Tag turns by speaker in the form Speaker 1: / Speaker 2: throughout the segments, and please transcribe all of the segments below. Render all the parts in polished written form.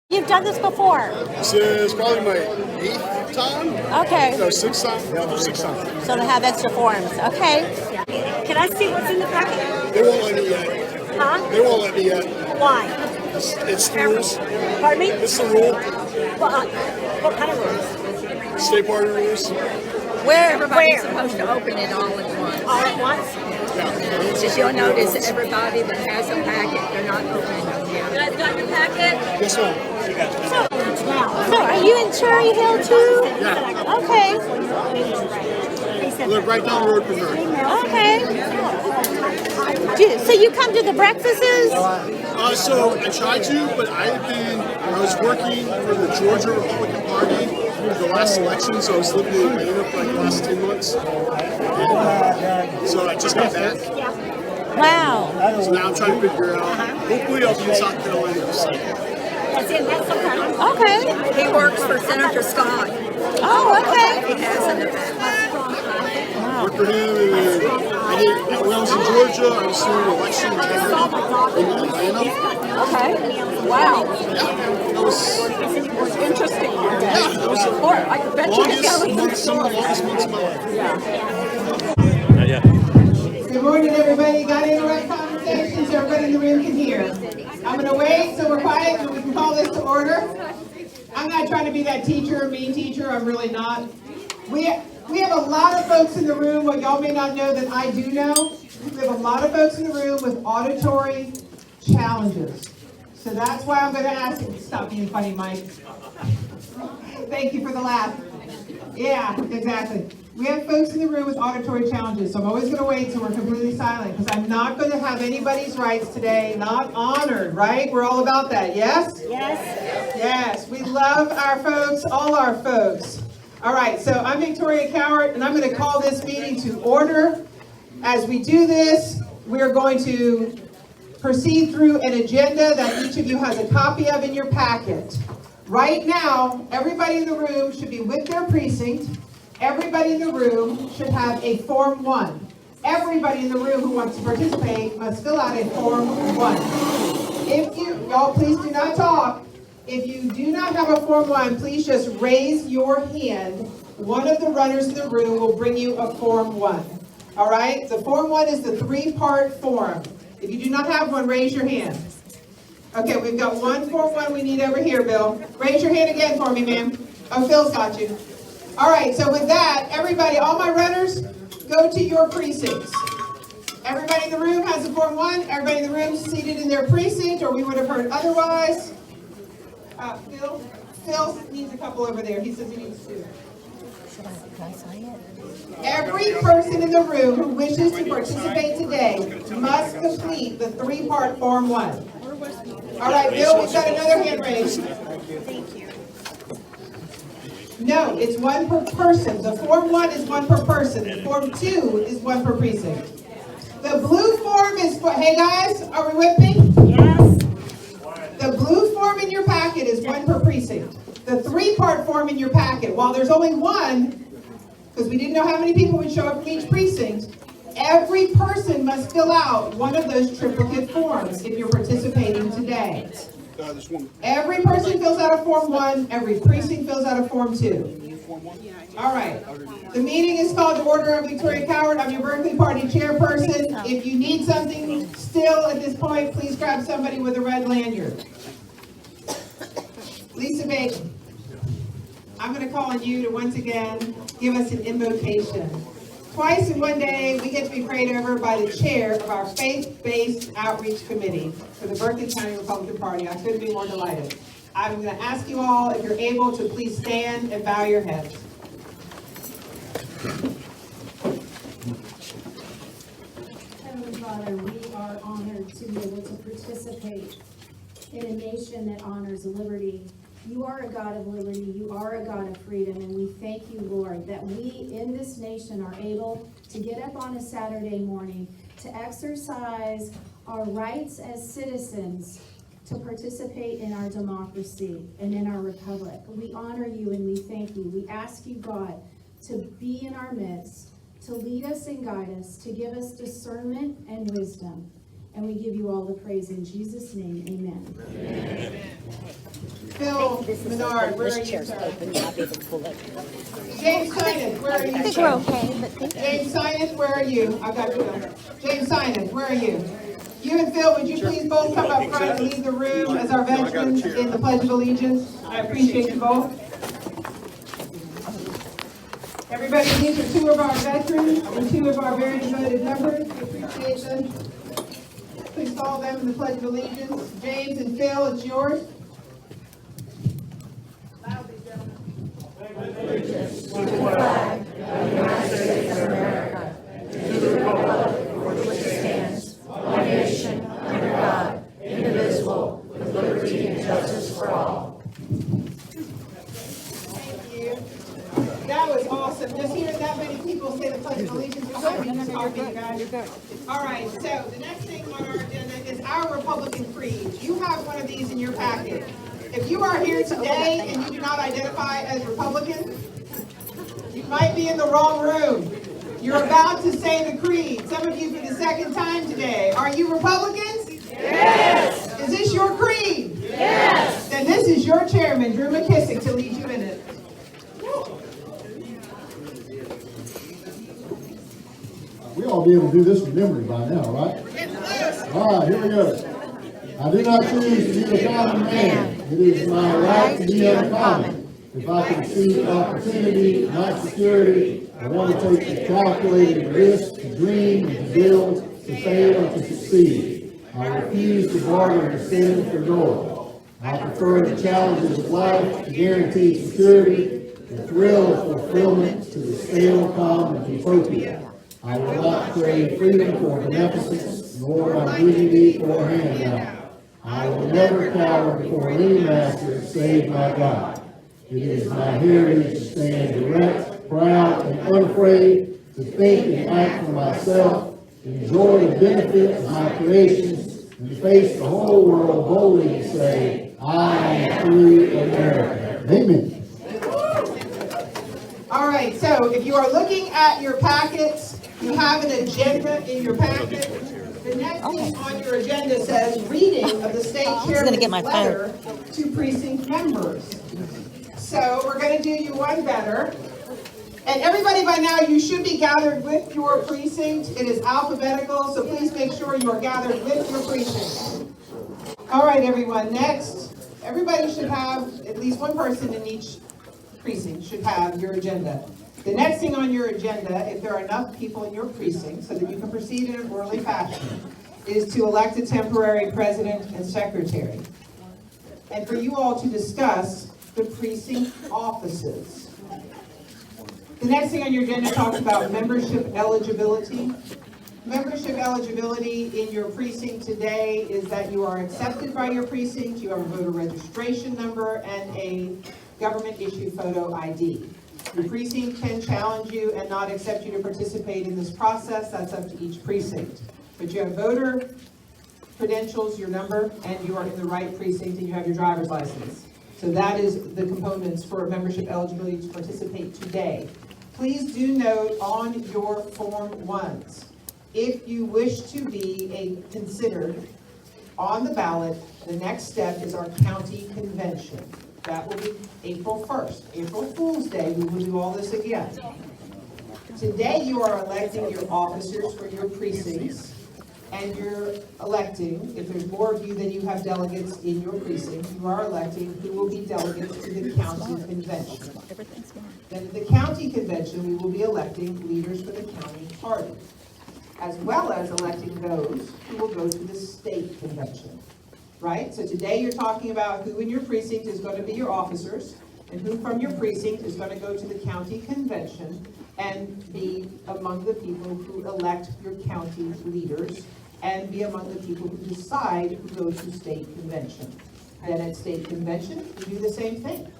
Speaker 1: You've done this before?
Speaker 2: This is probably my 8th time.
Speaker 1: Okay.
Speaker 2: No, 6th time. Yeah, 6th time.
Speaker 1: So to have extra forms. Okay.
Speaker 3: Can I see what's in the packet?
Speaker 2: They won't let me yet.
Speaker 3: Huh?
Speaker 2: They won't let me yet.
Speaker 3: Why?
Speaker 2: It's the rules.
Speaker 3: Pardon me?
Speaker 2: It's the rule.
Speaker 3: What kind of rules?
Speaker 2: State party rules.
Speaker 4: Everybody's supposed to open it all at once.
Speaker 3: All at once?
Speaker 2: Yeah.
Speaker 4: If you'll notice, everybody that has a packet, they're not opening them yet.
Speaker 3: You guys got your packet?
Speaker 2: Yes, ma'am.
Speaker 1: So are you in Cherry Hill too?
Speaker 2: Yeah.
Speaker 1: Okay.
Speaker 2: I live right down the road from her.
Speaker 1: Okay. So you come to the breakfasts?
Speaker 2: So I tried to, but I was working for the Georgia Republican Party the last election, so I was living in Atlanta for like the last 2 months. And, so I just got back.
Speaker 1: Wow.
Speaker 2: So now I'm trying to figure out, hopefully I'll be in South Carolina this cycle.
Speaker 3: That's it. That's okay.
Speaker 1: Okay.
Speaker 4: He works for Senator Scott.
Speaker 1: Oh, okay.
Speaker 4: He has in the past.
Speaker 2: Work for him, and then when I was in Georgia, I was doing election integrity in Atlanta.
Speaker 1: Okay. Wow.
Speaker 2: Yeah, that was
Speaker 4: Interesting.
Speaker 2: yeah, that was the
Speaker 4: I bet
Speaker 2: longest months of my life.
Speaker 5: Good morning, everybody. Got any right conversations so everybody in the room can hear? I'm going to wait so we're quiet so we can call this to order. I'm not trying to be that teacher, mean teacher. I'm really not. We have a lot of folks in the room, what y'all may not know that I do know. We have a lot of folks in the room with auditory challenges. So that's why I'm going to ask you, stop being funny, Mike. Thank you for the laugh. Yeah, exactly. We have folks in the room with auditory challenges, so I'm always going to wait till we're completely silent, because I'm not going to have anybody's rights today not honored, right? We're all about that, yes?
Speaker 3: Yes.
Speaker 5: Yes, we love our folks, all our folks. All right, so I'm Victoria Cowart, and I'm going to call this meeting to order. As we do this, we're going to proceed through an agenda that each of you has a copy of in your packet. Right now, everybody in the room should be with their precinct. Everybody in the room should have a Form 1. Everybody in the room who wants to participate must fill out a Form 1. If y'all please do not talk. If you do not have a Form 1, please just raise your hand. One of the runners in the room will bring you a Form 1. All right? The Form 1 is the 3-part form. If you do not have one, raise your hand. Okay, we've got one Form 1 we need over here, Bill. Raise your hand again for me, ma'am. Oh, Phil's got you. All right, so with that, everybody, all my runners, go to your precincts. Everybody in the room has a Form 1. Everybody in the room seated in their precinct, or we would have heard otherwise. Phil needs a couple over there. He says he needs 2. Every person in the room who wishes to participate today must complete the 3-part Form 1. All right, Bill, we've got another hand raised.
Speaker 3: Thank you.
Speaker 5: No, it's 1 per person. The Form 1 is 1 per person. The Form 2 is 1 per precinct. The blue form is for, hey guys, are we with me?
Speaker 3: Yes.
Speaker 5: The blue form in your packet is 1 per precinct. The 3-part form in your packet, while there's only 1, because we didn't know how many people would show up from each precinct, every person must fill out one of those triplicate forms if you're participating today. Every person fills out a Form 1, every precinct fills out a Form 2. All right. The meeting is called to order. I'm Victoria Cowart. I'm your Berkeley Party chairperson. If you need something still at this point, please grab somebody with a red lanyard. Lisa Bacon, I'm going to call on you to once again give us an invocation. Twice in one day, we get to be prayed over by the chair of our faith-based outreach committee for the Berkeley County Republican Party. I couldn't be more delighted. I'm going to ask you all, if you're able, to please stand and bow your heads.
Speaker 6: Heavenly Father, we are honored to be able to participate in a nation that honors liberty. You are a God of liberty, you are a God of freedom, and we thank you, Lord, that we in this nation are able to get up on a Saturday morning to exercise our rights as citizens to participate in our democracy and in our republic. We honor you and we thank you. We ask you, God, to be in our midst, to lead us and guide us, to give us discernment and wisdom. And we give you all the praise in Jesus' name, amen.
Speaker 5: Phil Menard, where are you,
Speaker 1: Chair's
Speaker 5: sir?
Speaker 1: open, I'll be able to pull it.
Speaker 5: James Simon, where are
Speaker 1: I
Speaker 5: you,
Speaker 1: think we're
Speaker 5: sir?
Speaker 1: okay, but thank you.
Speaker 5: James Simon, where are you? I got you. James Simon, where are you? You and Phil, would you please both come up front and leave the room as our veterans in the Pledge of Allegiance? I appreciate you both. Everybody, these are two of our veterans and two of our very devoted members. We appreciate them. Please follow them in the Pledge of Allegiance. James and Phil, it's yours. Loudly, gentlemen. Thank you. That was awesome. Just hearing that many people say the Pledge of Allegiance behind me is talking, guys. All right, so the next thing on our agenda is our Republican Creed. You have one of these in your packet. If you are here today and you do not identify as Republican, you might be in the wrong room. You're about to say the creed. Some of you for the second time today. Are you Republicans? Yes. Is this your creed? Yes. Then this is your chairman, Drew McKissick, to lead you in it.
Speaker 7: We ought to be able to do this from memory by now, right? All right, here we go. I do not choose to be a common man. It is my right to be uncommon. If I can see opportunity, not security, I want to take the calculated risk to dream and to build, to fail and to succeed. I refuse to barter the sin for gold. I prefer the challenges of life to guaranteed security, the thrill of fulfillment to the stale calm of utopia. I will not trade freedom for beneficence, nor my dignity for a handout. I will never cower before any master save my God. It is my heritage to stand direct, proud, and unafraid, to think and act for myself, enjoy the benefits of my creations, and to face the whole world boldly and say, I am free America. Amen.
Speaker 5: All right, so if you are looking at your packets, you have an agenda in your packet. The next thing on your agenda says reading of the state chairman's
Speaker 1: get my phone.
Speaker 5: letter to precinct members. So we're going to do you one better. And everybody by now, you should be gathered with your precinct. It is alphabetical, so please make sure you are gathered with your precinct. All right, everyone, next. Everybody should have, at least one person in each precinct should have your agenda. The next thing on your agenda, if there are enough people in your precinct so that you can proceed in an orderly fashion, is to elect a temporary president and secretary. And for you all to discuss the precinct offices. The next thing on your agenda talks about membership eligibility. Membership eligibility in your precinct today is that you are accepted by your precinct, you have a voter registration number, and a government-issued photo ID. Your precinct can challenge you and not accept you to participate in this process. That's up to each precinct. But you have voter credentials, your number, and you are in the right precinct, and you have your driver's license. So that is the components for membership eligibility to participate today. Please do note on your Form 1s, if you wish to be considered on the ballot, the next step is our county convention. That will be April 1st. April Fool's Day, we will do all this again. Today, you are electing your officers for your precincts, and you're electing, if there's more of you than you have delegates in your precinct, you are electing who will be delegates to the county convention. Then at the county convention, we will be electing leaders for the county party, as well as electing those who will go to the state convention. Right? So today you're talking about who in your precinct is going to be your officers and who from your precinct is going to go to the county convention and be among the people who elect your county leaders and be among the people who decide who goes to state convention. Then at state convention, you do the same thing.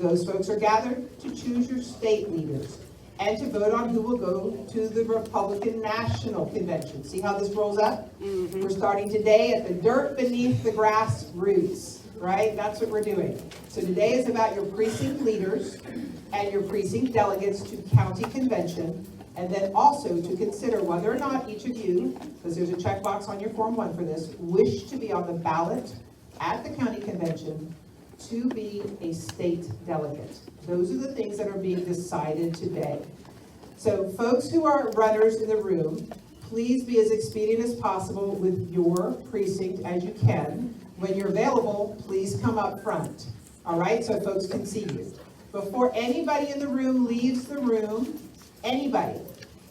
Speaker 5: Those folks are gathered to choose your state leaders and to vote on who will go to the Republican National Convention. See how this rolls up? We're starting today at the dirt beneath the grass roots, right? That's what we're doing. So today is about your precinct leaders and your precinct delegates to county convention. And then also to consider whether or not each of you, because there's a checkbox on your Form 1 for this, wish to be on the ballot at the county convention to be a state delegate. Those are the things that are being decided today. So folks who are runners in the room, please be as expedient as possible with your precinct as you can. When you're available, please come up front, all right, so folks can see you. Before anybody in the room leaves the room, anybody,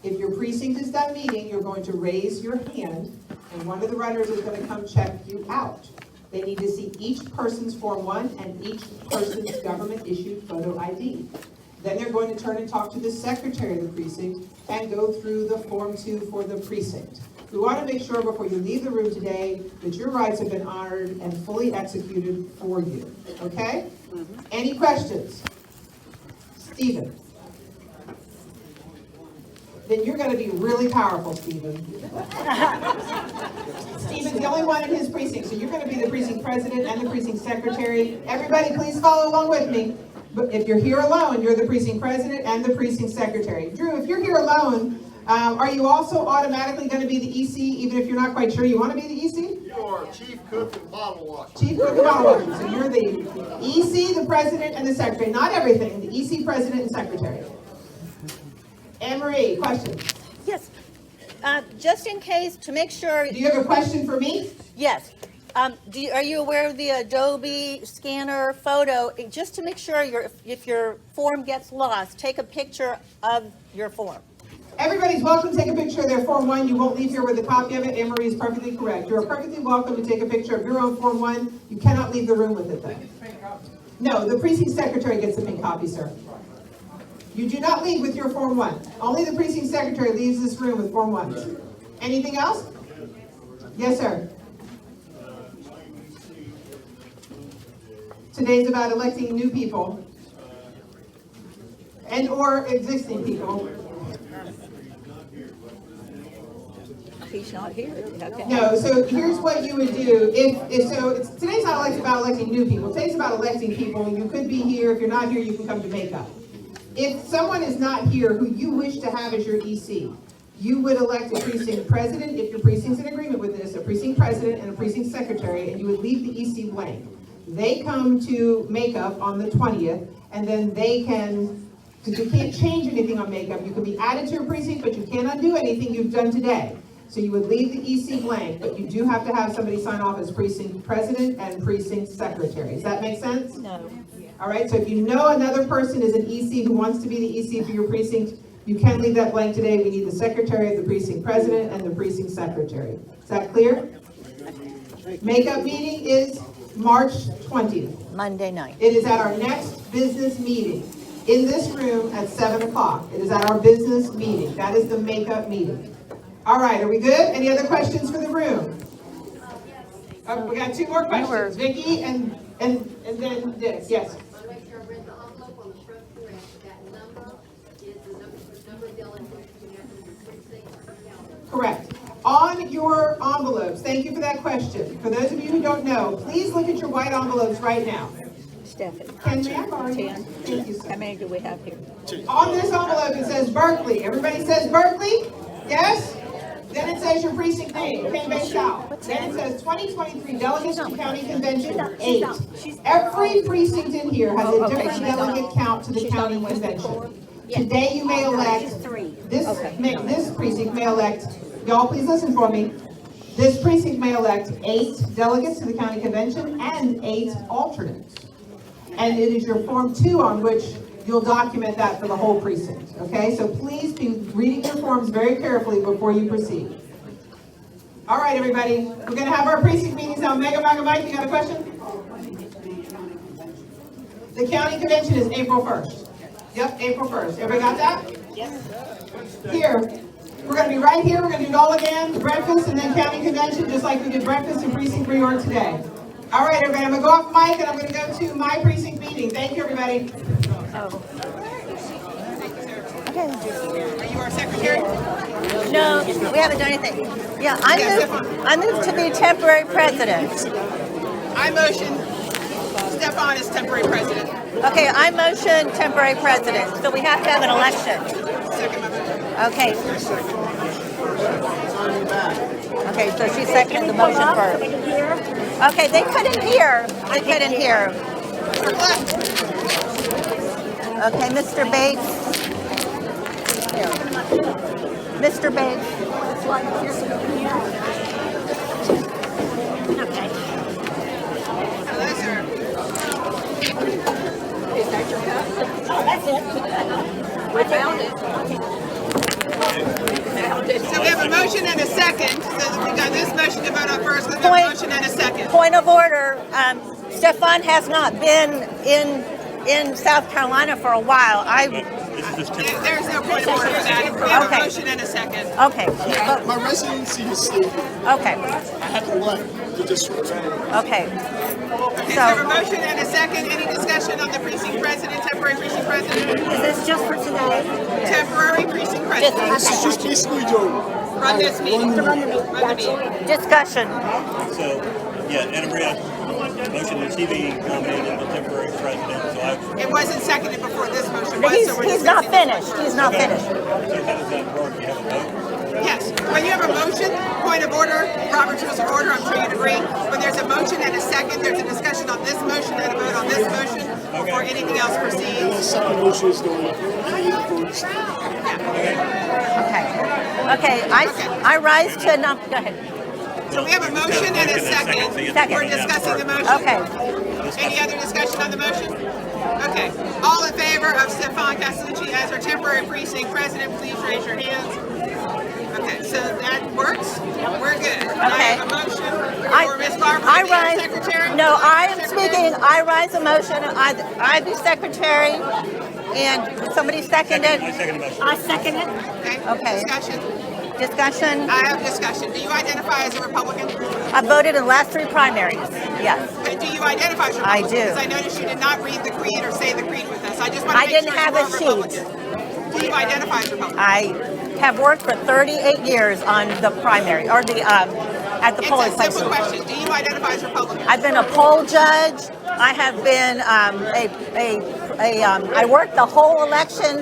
Speaker 5: if your precinct is done meeting, you're going to raise your hand, and one of the runners is going to come check you out. They need to see each person's Form 1 and each person's government-issued photo ID. Then they're going to turn and talk to the secretary of the precinct and go through the Form 2 for the precinct. We want to make sure before you leave the room today that your rights have been honored and fully executed for you, okay? Any questions? Stephen? Then you're going to be really powerful, Stephen. Stephen's the only one in his precinct, so you're going to be the precinct president and the precinct secretary. Everybody, please follow along with me. But if you're here alone, you're the precinct president and the precinct secretary. Drew, if you're here alone, are you also automatically going to be the EC, even if you're not quite sure you want to be the EC?
Speaker 2: You are chief cook and bottle washer.
Speaker 5: Chief cook and bottle washer. So you're the EC, the president, and the secretary. Not everything, the EC, president, and secretary. Anne Marie, question?
Speaker 3: Yes. Just in case, to make sure.
Speaker 5: Do you have a question for me?
Speaker 3: Yes. Are you aware of the Adobe scanner photo? Just to make sure if your form gets lost, take a picture of your form.
Speaker 5: Everybody's welcome to take a picture of their Form 1. You won't leave here with a copy of it. Anne Marie is perfectly correct. You're perfectly welcome to take a picture of your own Form 1. You cannot leave the room with it, though. No, the precinct secretary gets a pink copy, sir. You do not leave with your Form 1. Only the precinct secretary leaves this room with Form 1s. Anything else? Yes, sir. Today's about electing new people and or existing people.
Speaker 4: He's not here. Okay.
Speaker 5: No, so here's what you would do. Today's not about electing new people. Today's about electing people. You could be here. If you're not here, you can come to makeup. If someone is not here who you wish to have as your EC, you would elect a precinct president, if your precinct's in agreement with this, a precinct president and a precinct secretary, and you would leave the EC blank. They come to makeup on the 20th, and then they can, because you can't change anything on makeup. You can be added to your precinct, but you cannot do anything you've done today. So you would leave the EC blank, but you do have to have somebody sign off as precinct president and precinct secretary. Does that make sense?
Speaker 3: No.
Speaker 5: All right, so if you know another person is an EC who wants to be the EC for your precinct, you can leave that blank today. We need the secretary, the precinct president, and the precinct secretary. Is that clear? Makeup meeting is March 20th.
Speaker 3: Monday night.
Speaker 5: It is at our next business meeting in this room at 7 o'clock. It is at our business meeting. That is the makeup meeting. All right, are we good? Any other questions for the room? We got two more questions. Vicki and then this. Yes.
Speaker 8: I want to make sure I read the envelope on the front correct. That number is the number of delegates you have in your precinct or county.
Speaker 5: Correct. On your envelopes, thank you for that question. For those of you who don't know, please look at your white envelopes right now.
Speaker 4: Stephanie.
Speaker 5: Can we have ours?
Speaker 4: 10.
Speaker 5: Thank you,
Speaker 4: How
Speaker 5: sir.
Speaker 4: many do we have here?
Speaker 5: On this envelope, it says Berkeley. Everybody says Berkeley? Yes? Then it says your precinct name, Ken South. Then it says 2023 Delegates to County Convention, 8. Every precinct in here has a different delegate count to the county convention. Today you may elect, this precinct may elect, y'all please listen for me. This precinct may elect 8 delegates to the county convention and 8 alternates. And it is your Form 2 on which you'll document that for the whole precinct, okay? So please be reading your forms very carefully before you proceed. All right, everybody, we're gonna have our precinct meetings now. Mike, you got a question? The county convention is April 1st. Yep, April 1st. Everybody got that? Yes. Here, we're gonna be right here. We're gonna do it all again, breakfast and then county convention, just like we did breakfast and precinct reorg today. All right, everybody, I'm gonna go off mic and I'm gonna go to my precinct meeting. Thank you, everybody.
Speaker 3: Okay.
Speaker 5: Are you our secretary?
Speaker 3: No, we haven't done anything. Yeah, I moved to be temporary president.
Speaker 5: I motion Stefan is temporary president.
Speaker 3: Okay, I motion temporary president, so we have to have an election.
Speaker 5: Second motion.
Speaker 3: Okay. Okay, so she seconded the motion first. Okay, they couldn't hear. They couldn't hear. Okay, Mr. Bates. Here. Mr. Bates. Okay.
Speaker 4: Hello, sir. Is that your cup?
Speaker 1: Oh, that's it.
Speaker 4: I found it. Found it. So we have a motion and a second. So we got this motion to vote on first, then a motion and a second.
Speaker 3: Point of order. Stefan has not been in South Carolina for a while.
Speaker 4: There's no point of order for that. We have a motion and a second.
Speaker 3: Okay.
Speaker 2: My residency is stable.
Speaker 3: Okay.
Speaker 2: I haven't left the district.
Speaker 3: Okay.
Speaker 4: Okay, so we have a motion and a second. Any discussion on the precinct president, temporary precinct president?
Speaker 1: Is this just for today?
Speaker 4: Temporary precinct president.
Speaker 2: This is just basically to
Speaker 4: Run this meeting.
Speaker 1: To run the meeting.
Speaker 4: Run the meeting.
Speaker 3: Discussion.
Speaker 9: So, yeah, Anna Maria, motion that she be nominated the temporary president. So
Speaker 4: It wasn't seconded before this motion was, so we're
Speaker 3: He's not
Speaker 4: discussing this
Speaker 3: finished. He's not finished.
Speaker 9: how does that work? You have a vote?
Speaker 4: Yes, when you have a motion, point of order, Robert's rules of order, I'm sure you'd agree. When there's a motion and a second, there's a discussion on this motion and a vote on this motion before anything else
Speaker 2: the
Speaker 4: proceeds.
Speaker 2: second motion is going up. Votes.
Speaker 3: Okay. Okay. I rise to go ahead.
Speaker 4: So we have a motion and a second.
Speaker 3: Second.
Speaker 4: We're discussing the motion.
Speaker 3: Okay.
Speaker 4: Any other discussion on the motion? Okay. All in favor of Stefan Castellucci as our temporary precinct president, please raise your hands. Okay, so that works. We're good. I have a motion for Ms. Barbara
Speaker 3: I
Speaker 4: to be
Speaker 3: rise.
Speaker 4: secretary.
Speaker 3: No, I am speaking. I rise a motion. I be secretary, and somebody seconded.
Speaker 9: I second the motion.
Speaker 1: I second it.
Speaker 3: Okay.
Speaker 4: Discussion.
Speaker 3: Discussion.
Speaker 4: I have discussion. Do you identify as a Republican?
Speaker 3: I voted in the last 3 primaries. Yes.
Speaker 4: And do you identify as a
Speaker 3: I
Speaker 4: Republican?
Speaker 3: do.
Speaker 4: Because I noticed you did not read the creed or say the creed with us. I just want to
Speaker 3: I
Speaker 4: make
Speaker 3: didn't
Speaker 4: sure
Speaker 3: have
Speaker 4: you
Speaker 3: a
Speaker 4: were
Speaker 3: sheet.
Speaker 4: Republican. Do you identify as Republican?
Speaker 3: I have worked for 38 years on the primary or the at the polling
Speaker 4: It's a
Speaker 3: place.
Speaker 4: simple question. Do you identify as Republican?
Speaker 3: I've been a poll judge. I have been I worked the whole election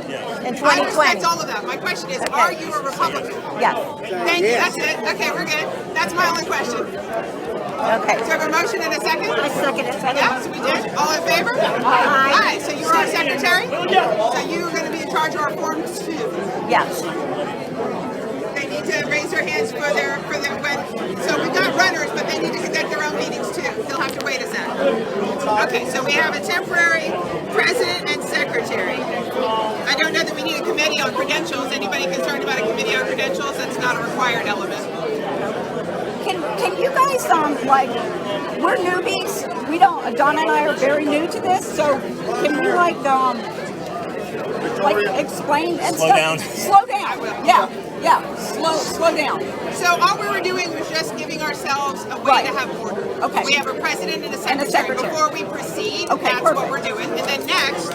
Speaker 3: in 2020.
Speaker 4: I respect all of that. My question is, are you a Republican?
Speaker 3: Yes.
Speaker 4: Thank you. That's it. Okay, we're good. That's my only question.
Speaker 3: Okay.
Speaker 4: So we have a motion and a second?
Speaker 1: I second it.
Speaker 4: Yes, we did. All in favor? Aye. So you are our secretary? So you're going to be in charge of our forms too?
Speaker 3: Yes.
Speaker 4: They need to raise their hands for their so we've got runners, but they need to conduct their own meetings too. They'll have to wait a second. Okay, so we have a temporary president and secretary. I don't know that we need a committee on credentials. Anybody concerned about a committee on credentials? That's not a required element.
Speaker 10: Can you guys we're newbies. We don't. Donna and I are very new to this, so can you explain and
Speaker 9: Slow down.
Speaker 10: Slow down. Yeah. Slow down.
Speaker 4: So all we were doing was just giving ourselves a way to have order.
Speaker 10: Okay.
Speaker 4: We have a president and a
Speaker 10: And a
Speaker 4: secretary.
Speaker 10: secretary.
Speaker 4: Before we proceed,
Speaker 10: Okay,
Speaker 4: that's what
Speaker 10: perfect.
Speaker 4: we're doing. And then next,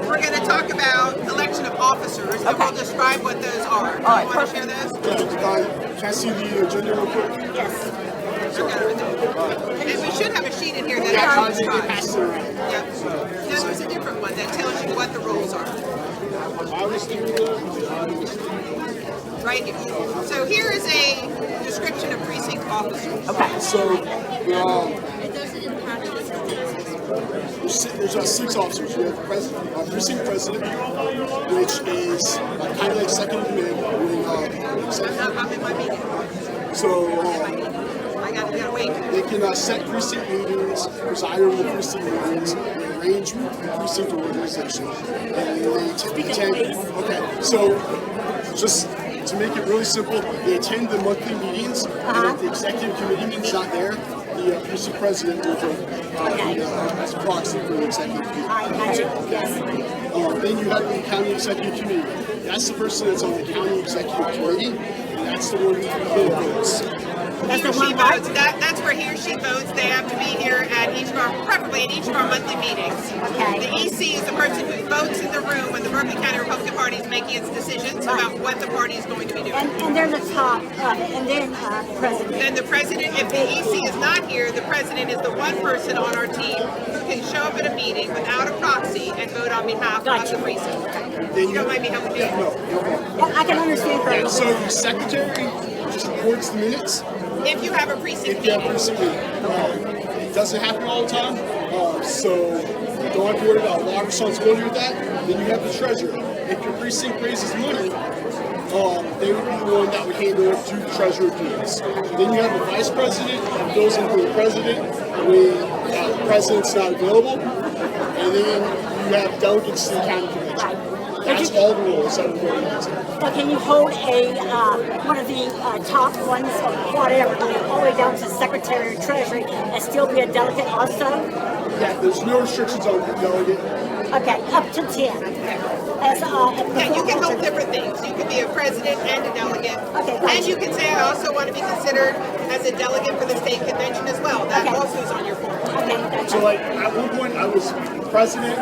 Speaker 4: we're going to talk about election of officers, and we'll describe what those are. Do you
Speaker 10: right,
Speaker 4: want to share those?
Speaker 2: Can I see the agenda real quick?
Speaker 1: Yes.
Speaker 4: And we should have a sheet in here that
Speaker 2: Yeah,
Speaker 4: actually
Speaker 2: they pass
Speaker 4: describes.
Speaker 2: it around.
Speaker 4: Yep. No, there's a different one that tells you what the rules are. Right here. So here is a description of precinct officers.
Speaker 10: Okay.
Speaker 2: So,
Speaker 1: It doesn't impact this.
Speaker 2: there's 6 officers. You have precinct president, which is kind of like second in command.
Speaker 4: I'm in my meeting.
Speaker 2: So
Speaker 4: I gotta wait.
Speaker 2: they can set precinct meetings, preside over the precinct meetings, they arrange precinct organization, and they attend. Okay, so just to make it really simple, they attend the monthly meetings, and if the executive committee meeting's not there, the precinct president will vote as a proxy for the executive committee.
Speaker 1: I got you. Yes.
Speaker 2: Then you have the county executive committee. That's the person that's on the county executive committee, and that's the one who votes.
Speaker 3: That's
Speaker 4: he or
Speaker 3: the one
Speaker 4: she
Speaker 3: what?
Speaker 4: votes. That's where he or she votes. They have to be here at each of our, preferably at each of our monthly meetings.
Speaker 3: Okay.
Speaker 4: The EC is the person who votes in the room when the Berkeley County Republican Party is making its decisions about what the party is going to be doing.
Speaker 3: And they're the top of it, and then president.
Speaker 4: Then the president, if the EC is not here, the president is the one person on our team who can show up at a meeting without a proxy and vote on behalf of the precinct. You don't mind me helping you?
Speaker 2: No problem.
Speaker 3: Yeah, I can understand
Speaker 2: Yeah,
Speaker 3: her.
Speaker 2: so the secretary just records the minutes.
Speaker 4: If you have a precinct
Speaker 2: If you have
Speaker 4: meeting.
Speaker 2: precinct meeting. It doesn't happen all the time, so you don't have to worry about a lot of responsibility with that. Then you have the treasurer. If your precinct raises money, they would be the one that would handle it to the treasurer duties. Then you have the vice president who goes in for the president when the president's not available. And then you have delegates to the county convention. That's all the rules that we're going into.
Speaker 3: Now, can you hold a one of the top ones or whatever, all the way down to secretary or treasury, and still be a delegate also?
Speaker 2: Yeah, there's no restrictions on the delegate.
Speaker 3: Okay, up to 10. As,
Speaker 4: Yeah, you can hold different things. You can be a president and a delegate.
Speaker 3: Okay, gotcha.
Speaker 4: And you can say, I also want to be considered as a delegate for the state convention as well. That
Speaker 3: Okay.
Speaker 4: also is on your form.
Speaker 3: Okay, gotcha.
Speaker 2: So like at one point I was president.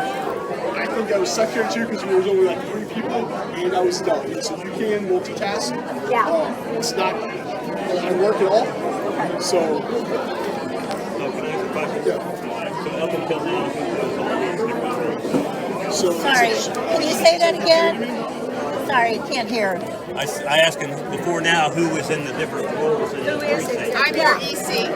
Speaker 2: I think I was secretary too because there was only like 3 people, and I was delegate. So you can multitask.
Speaker 3: Yeah.
Speaker 2: It's not I work at all. So
Speaker 9: Oh, can I ask a question?
Speaker 2: yeah.
Speaker 9: So up until now,
Speaker 2: So
Speaker 3: Sorry, can you say that again? Sorry, can't hear.
Speaker 9: I asked him before now who was in the different roles in the precinct.
Speaker 4: I'm your EC.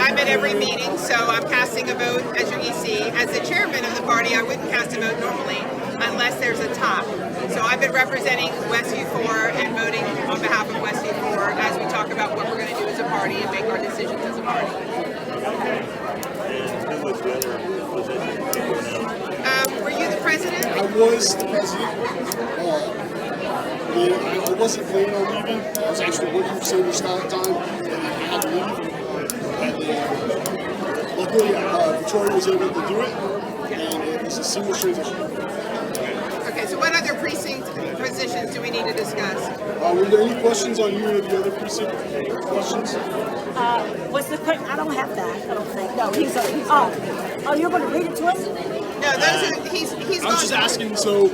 Speaker 4: I'm at every meeting, so I'm casting a vote as your EC. As the chairman of the party, I wouldn't cast a vote normally unless there's a tie. So I've been representing Westview 4 and voting on behalf of Westview 4 as we talk about what we're going to do as a party and make our decisions as a party.
Speaker 9: And who was the other position?
Speaker 4: Were you the president?
Speaker 2: I was the president. And I wasn't planning on leaving. I was actually working for Senator Scott at the time, and I had to leave. And then, luckily, Victoria was able to do it, and it was a seamless transition.
Speaker 4: Okay, so what other precinct positions do we need to discuss?
Speaker 2: Were there any questions on any of the other precinct questions?
Speaker 3: What's the quick? I don't have that. I don't think. No, he's oh, you're going to read it to us?
Speaker 4: No, those are, he's
Speaker 2: I
Speaker 4: gone.
Speaker 2: was just asking, so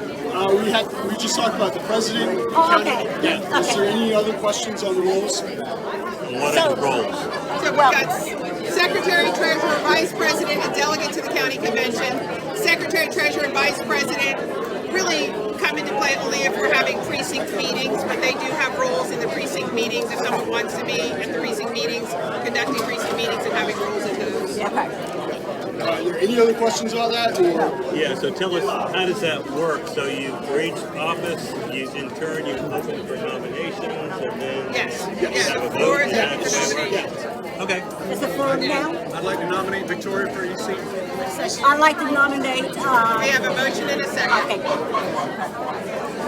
Speaker 2: we just talked about the president.
Speaker 3: Oh, okay.
Speaker 2: Yeah. Is there any other questions on the roles?
Speaker 9: What are the roles?
Speaker 4: So we've got secretary, treasurer, vice president, and delegate to the county convention. Secretary, treasurer, and vice president really come into play only if we're having precinct meetings, but they do have roles in the precinct meetings if someone wants to be at the precinct meetings, conducting precinct meetings and having roles in those.
Speaker 2: Are there any other questions about that? Or?
Speaker 9: Yeah, so tell us, how does that work? So you, for each office, you in turn, you open for nominations, and then
Speaker 4: Yes,
Speaker 9: you
Speaker 4: yes,
Speaker 9: have a
Speaker 4: the floor
Speaker 9: vote?
Speaker 4: is open for nominations.
Speaker 9: Okay.
Speaker 3: Is the floor now?
Speaker 11: I'd like to nominate Victoria for EC.
Speaker 3: I'd like to nominate.
Speaker 4: We have a motion and a second.
Speaker 3: Okay.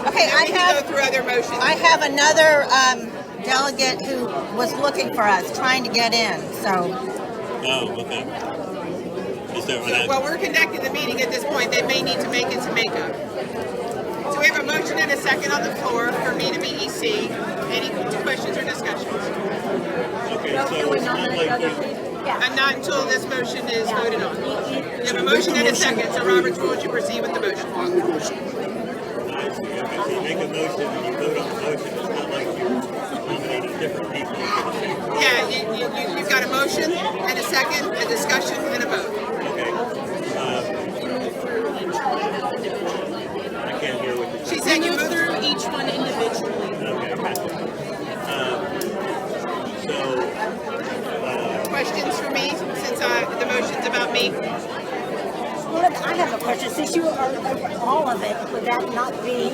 Speaker 1: Okay,
Speaker 4: And we can go through other motions.
Speaker 1: I have another delegate who was looking for us, trying to get in. So
Speaker 9: Oh, okay. Is there
Speaker 4: So while we're conducting the meeting at this point, they may need to make it to makeup. So we have a motion and a second on the floor for me to be EC. Any questions or discussions?
Speaker 9: Okay, so it's not like you...
Speaker 4: And not until this motion is voted on. We have a motion and a second, so Roberts, would you proceed with the motion?
Speaker 2: On the motion.
Speaker 9: I see, okay, so you make a motion and you vote on the motion. It's not like you're nominating different people.
Speaker 4: Yeah, you've got a motion and a second, a discussion, and a vote.
Speaker 9: Okay. I can't hear what you're saying.
Speaker 4: She said you move through each one individually.
Speaker 9: Okay.
Speaker 4: Questions for me, since the motion's about me?
Speaker 3: Well, look, I have a question. Since you are over all of it, would that not be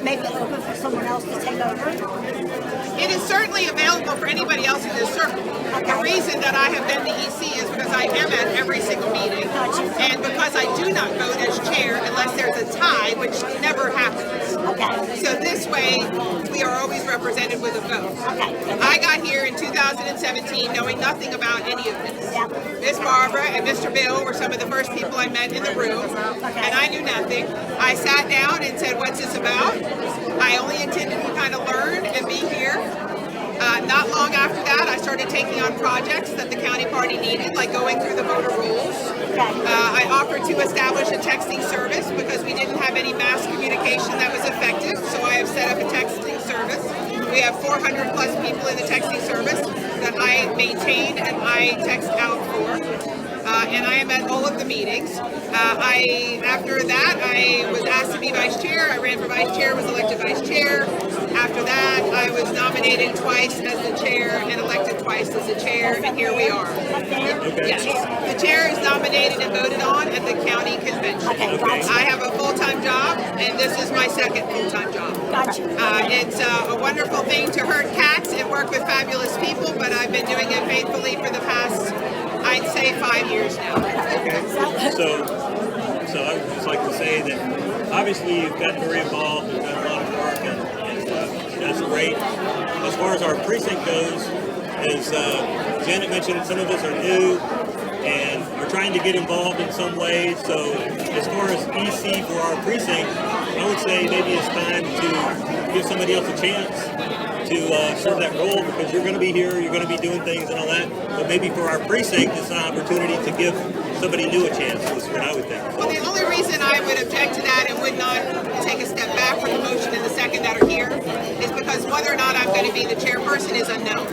Speaker 3: make it open for someone else to take over?
Speaker 4: It is certainly available for anybody else in this circle. The reason that I have been the EC is because I am at every single meeting, and because I do not vote as chair unless there's a tie, which never happens.
Speaker 3: Okay.
Speaker 4: So this way, we are always represented with a vote. I got here in 2017 knowing nothing about any of this. Miss Barbara and Mr. Bill were some of the first people I met in the room, and I knew nothing. I sat down and said, what's this about? I only intended to kind of learn and be here. Not long after that, I started taking on projects that the county party needed, like going through the voter rolls. I offered to establish a texting service because we didn't have any mass communication that was effective, so I have set up a texting service. We have 400 plus people in the texting service that I maintain and I text out for. And I am at all of the meetings. After that, I was asked to be vice chair. I ran for vice chair, was elected vice chair. After that, I was nominated twice as the chair and elected twice as the chair, and here we are. Yes. The chair is nominated and voted on at the county convention. I have a full-time job, and this is my second full-time job. It's a wonderful thing to herd cats and work with fabulous people, but I've been doing it faithfully for the past, I'd say, 5 years now.
Speaker 9: So I would just like to say that obviously you've gotten very involved and done a lot of work, and that's great. As far as our precinct goes, as Janet mentioned, some of us are new and we're trying to get involved in some ways. So as far as EC for our precinct, I would say maybe it's time to give somebody else a chance to serve that role, because you're going to be here, you're going to be doing things and all that. But maybe for our precinct, it's an opportunity to give somebody new a chance, is what I would think.
Speaker 4: Well, the only reason I would object to that and would not take a step back from the motion in the second that are here is because whether or not I'm going to be the chairperson is unknown.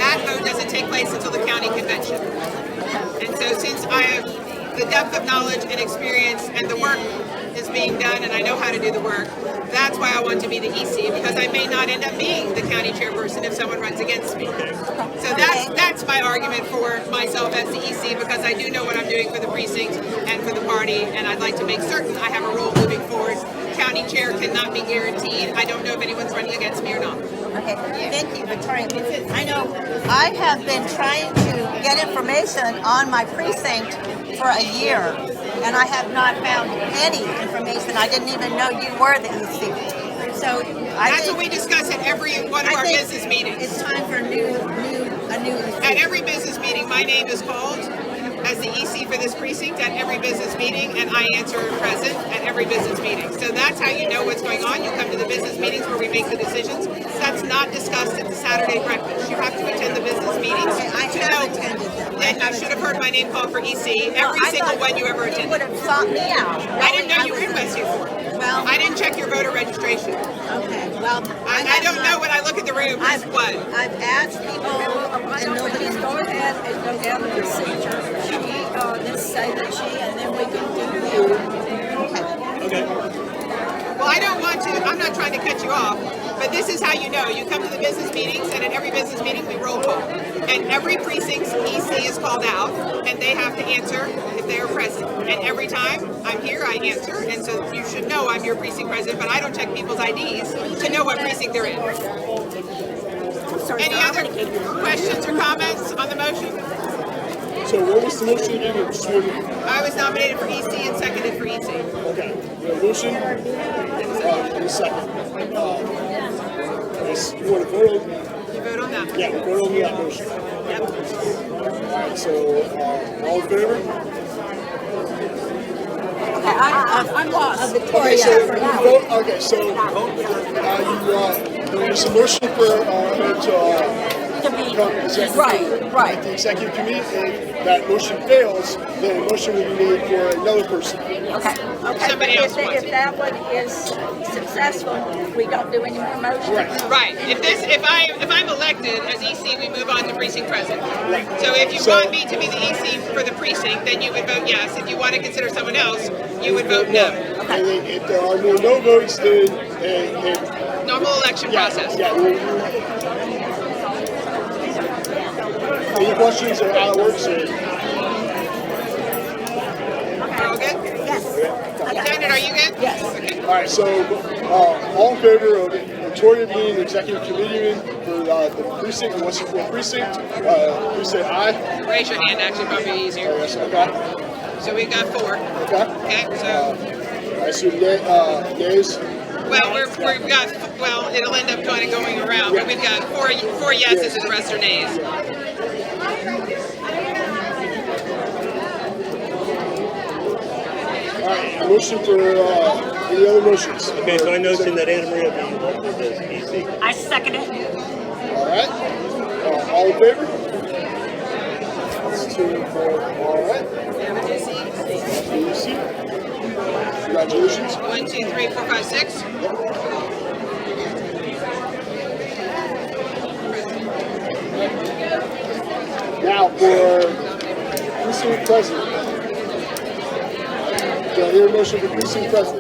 Speaker 4: That vote doesn't take place until the county convention. And so since I have the depth of knowledge and experience and the work is being done and I know how to do the work, that's why I want to be the EC, because I may not end up being the county chairperson if someone runs against me. So that's my argument for myself as the EC, because I do know what I'm doing for the precinct and for the party, and I'd like to make certain I have a role moving forward. County chair cannot be guaranteed. I don't know if anyone's running against me or not.
Speaker 1: Okay, thank you, Victoria. I know I have been trying to get information on my precinct for a year, and I have not found any information. I didn't even know you were the EC. So
Speaker 4: that's what we discuss at every one of our business meetings.
Speaker 1: It's time for a new EC.
Speaker 4: At every business meeting, my name is called as the EC for this precinct at every business meeting, and I answer present at every business meeting. So that's how you know what's going on. You come to the business meetings where we make the decisions. That's not discussed at the Saturday breakfast. You have to attend the business meetings.
Speaker 1: I have attended them.
Speaker 4: Then you should have heard my name called for EC every single one you ever attended.
Speaker 1: You would have sought me out.
Speaker 4: I didn't know you were in West Newport.
Speaker 1: Well,
Speaker 4: I didn't check your voter registration.
Speaker 1: Okay, well,
Speaker 4: I don't know when I look at the room who's what.
Speaker 1: I've asked people, and nobody's
Speaker 10: Go ahead and go down the procedure. Let's say that and then we can do you.
Speaker 9: Okay.
Speaker 4: Well, I don't want to, I'm not trying to cut you off, but this is how you know. You come to the business meetings, and at every business meeting we roll call. And every precinct's EC is called out, and they have to answer if they are present. And every time I'm here, I answer, and so you should know I'm your precinct president, but I don't check people's IDs to know what precinct they're in. Any other questions or comments on the motion?
Speaker 2: So what was the motion again?
Speaker 4: I was nominated for EC and seconded for EC.
Speaker 2: Okay. The motion and a second. You want to vote on?
Speaker 4: You vote on that?
Speaker 2: Yeah, vote on that motion.
Speaker 4: Yep.
Speaker 2: All right. So all in favor?
Speaker 10: I'm lost.
Speaker 2: Okay, so you vote. Okay, so there's a motion for
Speaker 10: To be
Speaker 2: executive
Speaker 10: right.
Speaker 2: the executive committee. If that motion fails, then a motion will be made for another person.
Speaker 10: Okay.
Speaker 4: Somebody else wants
Speaker 10: If
Speaker 4: it.
Speaker 10: that one is successful, we don't do any more motions.
Speaker 4: Right. If I'm elected as EC, we move on to precinct president.
Speaker 2: Right.
Speaker 4: So if you want me to be the EC for the precinct, then you would vote yes. If you want to consider someone else, you would vote no.
Speaker 2: And then if there are more no votes, then
Speaker 4: Normal election process.
Speaker 2: Any questions on how it works?
Speaker 4: We're all good?
Speaker 10: Yes.
Speaker 4: Janet, are you good?
Speaker 10: Yes.
Speaker 4: Okay.
Speaker 2: All right, so all in favor of Victoria being the executive committeeman for the precinct, the West Newport precinct, please say aye.
Speaker 4: Raise your hand, actually, probably easier.
Speaker 2: Yes, okay.
Speaker 4: So we've got 4.
Speaker 2: Okay.
Speaker 4: Okay, so,
Speaker 2: I assume nays.
Speaker 4: well, we've got, well, it'll end up kind of going around, but we've got 4 yeses and the rest are nays.
Speaker 2: All right, motion for any other motions?
Speaker 9: Okay, so I notion that Anna Maria be elected as EC.
Speaker 10: I second it.
Speaker 2: All right. All in favor? That's 2, 4. All right. You see? Congratulations.
Speaker 4: 1, 2, 3, 4, 5, 6.
Speaker 2: Now for precinct president. Do I hear a motion for precinct president?